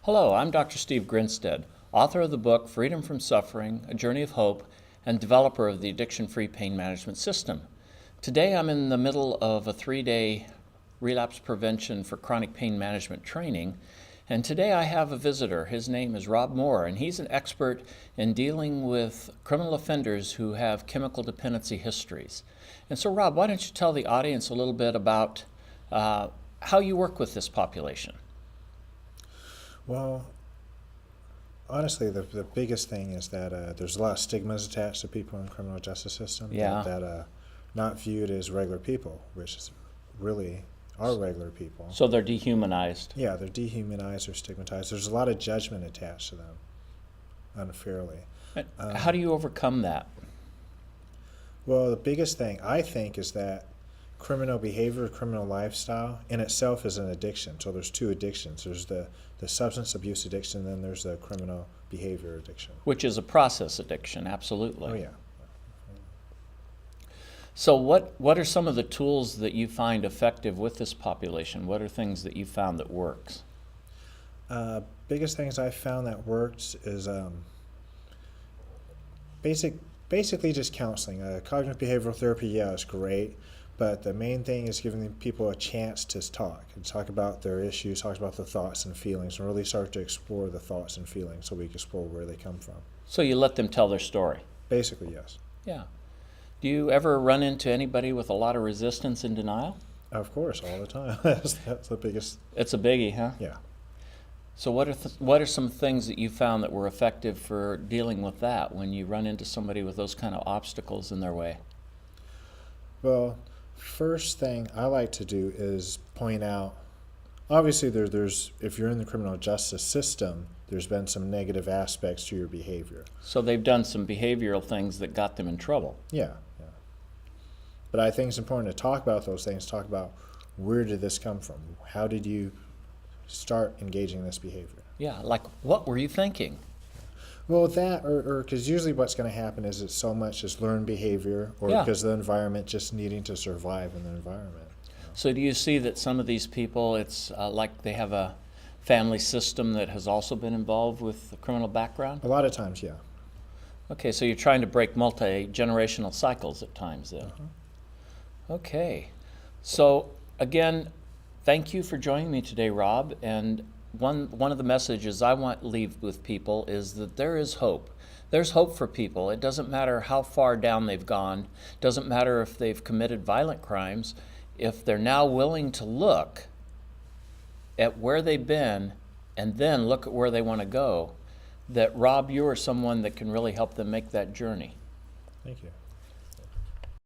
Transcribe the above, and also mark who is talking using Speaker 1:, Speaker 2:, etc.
Speaker 1: Hello, I'm Dr. Steve Grinstead, author of the book Freedom from Suffering, A Journey of Hope, and developer of the addiction-free pain management system. Today I'm in the middle of a 3-day relapse prevention for chronic pain management training, and today I have a visitor. His name is Rob Moore, and he's an expert in dealing with criminal offenders who have chemical dependency histories. And so Rob, why don't you tell the audience a little bit about how you work with this population?
Speaker 2: Well, honestly, the biggest thing is that there's a lot of stigmas attached to people in the criminal justice system that are not viewed as regular people, which really are regular people.
Speaker 1: So they're dehumanized.
Speaker 2: Yeah, they're dehumanized or stigmatized. There's a lot of judgment attached to them, unfairly.
Speaker 1: How do you overcome that?
Speaker 2: Well, the biggest thing, I think, is that criminal behavior, criminal lifestyle in itself is an addiction. So there's two addictions. There's the substance abuse addiction, then there's the criminal behavior addiction.
Speaker 1: Which is a process addiction, absolutely.
Speaker 2: Oh, yeah.
Speaker 1: So what are some of the tools that you find effective with this population? What are things that you found that works?
Speaker 2: Biggest things I found that works is basically just counseling. Cognitive behavioral therapy, yeah, is great, but the main thing is giving people a chance to talk about their issues, talk about the thoughts and feelings, and really start to explore the thoughts and feelings so we can explore where they come from.
Speaker 1: So you let them tell their story?
Speaker 2: Basically, yes.
Speaker 1: Yeah. Do you ever run into anybody with a lot of resistance and denial?
Speaker 2: Of course, all the time. That's the biggest.
Speaker 1: It's a biggie, huh?
Speaker 2: Yeah.
Speaker 1: So what are some things that you found that were effective for dealing with that when you run into somebody with those kind of obstacles in their way?
Speaker 2: Well, first thing I like to do is point out, obviously there's if you're in the criminal justice system, there's been some negative aspects to your behavior.
Speaker 1: So they've done some behavioral things that got them in trouble.
Speaker 2: Yeah. But I think it's important to talk about those things, talk about where did this come from? How did you start engaging in this behavior?
Speaker 1: Yeah, like what were you thinking?
Speaker 2: Well, that, or because usually what's going to happen is it's so much as learned behavior, or because of the environment, just needing to survive in the environment.
Speaker 1: So do you see that some of these people, it's like they have a family system that has also been involved with the criminal background?
Speaker 2: A lot of times, yeah.
Speaker 1: Okay, so you're trying to break multi-generational cycles at times then. Okay, so again, thank you for joining me today, Rob. And one of the messages I want to leave with people is that there is hope. There's hope for people. It doesn't matter how far down they've gone. It doesn't matter if they've committed violent crimes. If they're now willing to look at where they've been and then look at where they want to go, that Rob, you are someone that can really help them make that journey.
Speaker 2: Thank you.